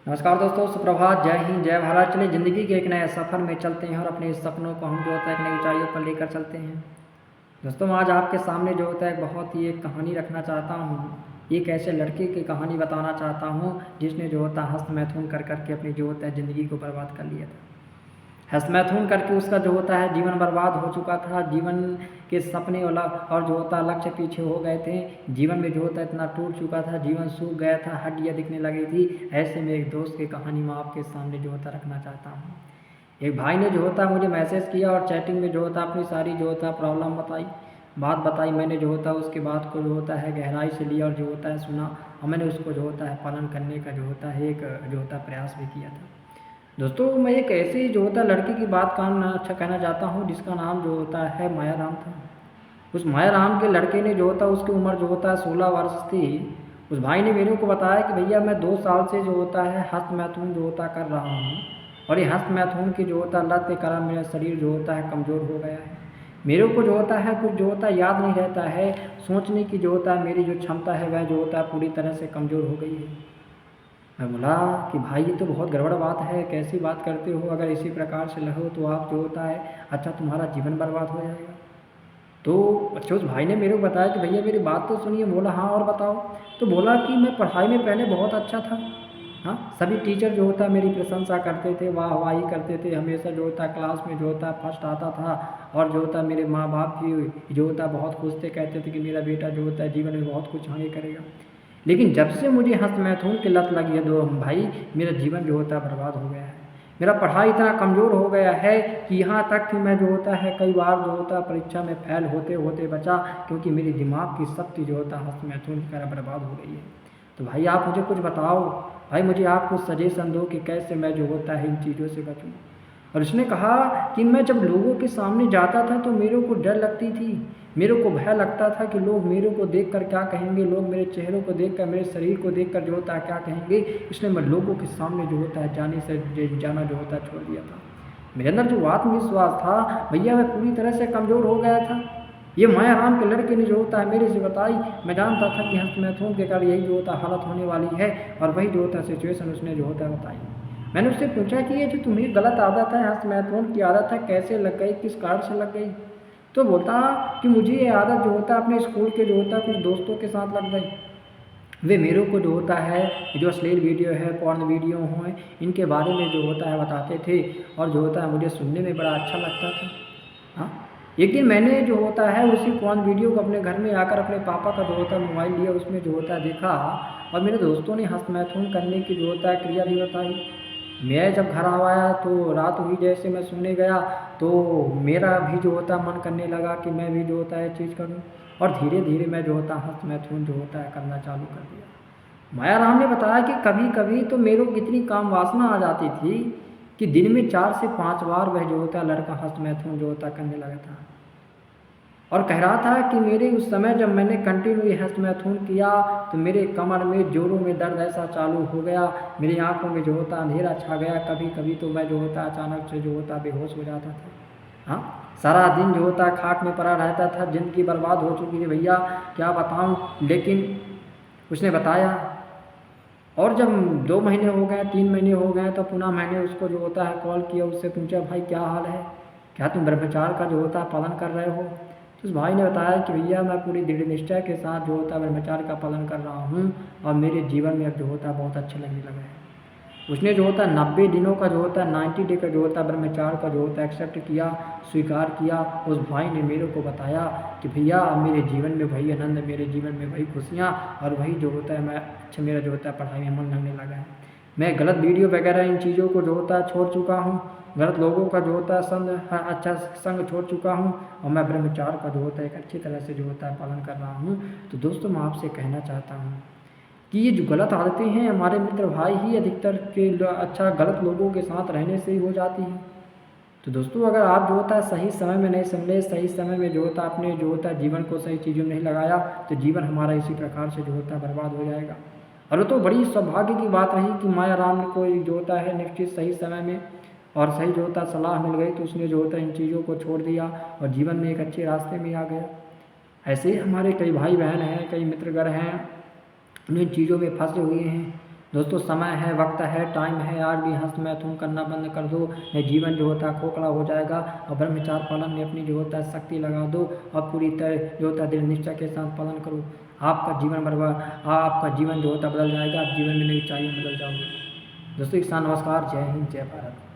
नमस्कार दोस्तों, सुप्रभात, जय हिंद, जय भारत। चलिए ज़िंदगी के एक नए सफ़र में चलते हैं और अपने इस सपनों को हम जो होता है एक नई ऊंचाइयों पर लेकर चलते हैं। दोस्तों, आज आपके सामने जो होता है बहुत ही एक कहानी रखना चाहता हूँ। एक ऐसे लड़के की कहानी बताना चाहता हूँ जिसने जो होता है हस्त मैथुन कर करके अपनी जो होता है ज़िंदगी को बर्बाद कर लिया था। हस्तमैथुन करके उसका जो होता है जीवन बर्बाद हो चुका था। जीवन के सपने और जो होता है लक्ष्य पीछे हो गए थे। जीवन में जो होता है इतना टूट चुका था, जीवन सूख गया था, हड्डियाँ दिखने लगी थी। ऐसे में एक दोस्त की कहानी मैं आपके सामने जो होता रखना चाहता हूँ। एक भाई ने जो होता मुझे मैसेज किया और चैटिंग में जो होता अपनी सारी जो होता प्रॉब्लम बताई, बात बताई। मैंने जो होता उसके बात को जो होता है गहराई से लिया और जो होता है सुना, और मैंने उसको जो होता है पालन करने का जो होता है एक जो होता प्रयास भी किया था। दोस्तों, मैं एक ऐसे जो होता लड़की की बात कहना चाहता हूँ जिसका नाम जो होता है माया राम था। उस माया राम के लड़के ने जो होता उसकी उम्र जो होता है 16 वर्ष थी। उस भाई ने मेरे को बताया कि भैया मैं 2 साल से जो होता है हस्त मैथुन जो होता कर रहा हूँ, और ये हस्त मैथुन की जो होता लत के कारण मेरा शरीर जो होता है कमज़ोर हो गया है। मेरे को जो होता है कुछ जो होता है याद नहीं रहता है। सोचने की जो होता है मेरी जो क्षमता है वह जो होता है पूरी तरह से कमज़ोर हो गई है। मैं बोला कि भाई ये तो बहुत गड़बड़ बात है, कैसी बात करते हो? अगर इसी प्रकार से रहो तो आप जो होता है अच्छा तुम्हारा जीवन बर्बाद हो जाएगा। तो अच्छा उस भाई ने मेरे को बताया कि भैया मेरी बात तो सुनिए। बोला हाँ और बताओ। तो बोला कि मैं पढ़ाई में पहले बहुत अच्छा था। हाँ, सभी टीचर जो होता मेरी प्रशंसा करते थे, वाहवाही करते थे, हमेशा जो होता क्लास में जो होता फर्स्ट आता था। और जो होता मेरे माँ बाप भी जो होता बहुत खुश थे, कहते थे कि मेरा बेटा जो होता है जीवन में बहुत कुछ आगे करेगा। लेकिन जब से मुझे हस्त मैथुन की लत लगी है दो भाई, मेरा जीवन जो होता है बर्बाद हो गया है। मेरा पढ़ाई इतना कमज़ोर हो गया है कि यहाँ तक कि मैं जो होता है कई बार जो होता परीक्षा में फेल होते होते बचा, क्योंकि मेरे दिमाग की शक्ति जो होता हस्त मैथुन की तरह बर्बाद हो गई है। तो भाई आप मुझे कुछ बताओ, भाई मुझे आप कुछ सजेशन दो कि कैसे मैं जो होता है इन चीज़ों से बचूँ। और उसने कहा कि मैं जब लोगों के सामने जाता था तो मेरे को डर लगती थी, मेरे को भय लगता था कि लोग मेरे को देखकर क्या कहेंगे, लोग मेरे चेहरों को देखकर, मेरे शरीर को देखकर जो होता है क्या कहेंगे। इसलिए मैं लोगों के सामने जो होता है जाना जो होता है छोड़ दिया था। मेरे अंदर जो आत्मविश्वास था भैया वह पूरी तरह से कमज़ोर हो गया था। ये माया राम के लड़के ने जो होता है मेरे से बताई। मैं जानता था कि हस्त मैथुन के कारण यही जो होता हालत होने वाली है, और वही जो होता सिचुएशन उसने जो होता बताई। मैंने उससे पूछा कि ये जो तुम्हें गलत आदत है, हस्त मैथुन की आदत है, कैसे लग गई, किस कारण से लग गई? तो बोलता कि मुझे ये आदत जो होता अपने स्कूल के जो होता कुछ दोस्तों के साथ लग गई। वे मेरे को जो होता है जो अश्लील वीडियो है, पॉर्न वीडियो हों, इनके बारे में जो होता है बताते थे, और जो होता है मुझे सुनने में बड़ा अच्छा लगता था। हाँ, एक दिन मैंने जो होता है उसी पॉर्न वीडियो को अपने घर में आकर अपने पापा का जो होता है मोबाइल लिया, उसमें जो होता है देखा, और मेरे दोस्तों ने हस्त मैथुन करने की जो होता है क्रिया भी बताई। मैं जब घर आया तो रात हुई, जैसे मैं सोने गया तो मेरा भी जो होता मन करने लगा कि मैं भी जो होता है चीज़ करूं, और धीरे धीरे मैं जो होता हस्त मैथुन जो होता है करना चालू कर दिया। माया राम ने बताया कि कभी कभी तो मेरे को इतनी काम वासना आ जाती थी कि दिन में 4 से 5 बार वह जो होता लड़का हस्त मैथुन जो होता करने लगा था। और कह रहा था कि मेरे उस समय जब मैंने कंटिन्यू हस्त मैथुन किया तो मेरे कमर में जोरों में दर्द ऐसा चालू हो गया, मेरी आंखों में जो होता अंधेरा छा गया। कभी कभी तो मैं जो होता अचानक से जो होता बेहोश हो जाता था। हाँ, सारा दिन जो होता खाट में पड़ा रहता था। ज़िंदगी बर्बाद हो चुकी थी भैया, क्या बताऊँ। लेकिन उसने बताया, और जब 2 महीने हो गए, 3 महीने हो गए, तो पुनः मैंने उसको जो होता है कॉल किया, उससे पूछा भाई क्या हाल है, क्या तुम ब्रह्मचार्य का जो होता है पालन कर रहे हो? तो उस भाई ने बताया कि भैया मैं पूरी दृढ़ निष्ठा के साथ जो होता है ब्रह्मचार्य का पालन कर रहा हूँ, और मेरे जीवन में अब जो होता है बहुत अच्छा लगने लगा है। उसने जो होता है 90 दिनों का जो होता है 90 डे का जो होता है ब्रह्मचार्य का जो होता है एक्सेप्ट किया, स्वीकार किया। उस भाई ने मेरे को बताया कि भैया अब मेरे जीवन में वही आनंद, मेरे जीवन में वही खुशियाँ, और वही जो होता है मैं अच्छा मेरा जो होता है पढ़ाई में मन लगने लगा है। मैं गलत वीडियो वगैरह इन चीज़ों को जो होता है छोड़ चुका हूँ, गलत लोगों का जो होता है अच्छा संग छोड़ चुका हूँ, और मैं ब्रह्मचार्य का जो होता है एक अच्छी तरह से जो होता है पालन कर रहा हूँ। तो दोस्तों, मैं आपसे कहना चाहता हूँ कि ये जो गलत आदतें हैं हमारे मित्र भाई ही अधिकतर के अच्छा गलत लोगों के साथ रहने से ही हो जाती हैं। तो दोस्तों, अगर आप जो होता है सही समय में नहीं समझे, सही समय में जो होता है अपने जो होता है जीवन को सही चीज़ों में नहीं लगाया, तो जीवन हमारा इसी प्रकार से जो होता है बर्बाद हो जाएगा। और वो तो बड़ी सौभाग्य की बात रही कि माया राम को जो होता है निश्चित सही समय में और सही जो होता सलाह मिल गई, तो उसने जो होता है इन चीज़ों को छोड़ दिया और जीवन में एक अच्छे रास्ते में आ गया। ऐसे ही हमारे कई भाई बहन हैं, कई मित्रगण हैं, उन चीज़ों में फंसे हुए हैं, दोस्तों समय है, वक्त है, टाइम है, आज भी हंस मैथुन करना बंद कर दो, नहीं जीवन जो होता है खोखला हो जाएगा। और ब्रह्मचार पालन में अपनी जो होता है शक्ति लगा दो और पूरी तरह जो होता है दृढ़ निश्चय के साथ पालन करो। आपका जीवन आपका जीवन जो होता है बदल जाएगा, आप जीवन में नई ऊंचाइयों में बदल जाओगे। दोस्तों एक साथ नमस्कार, जय हिंद, जय भारत।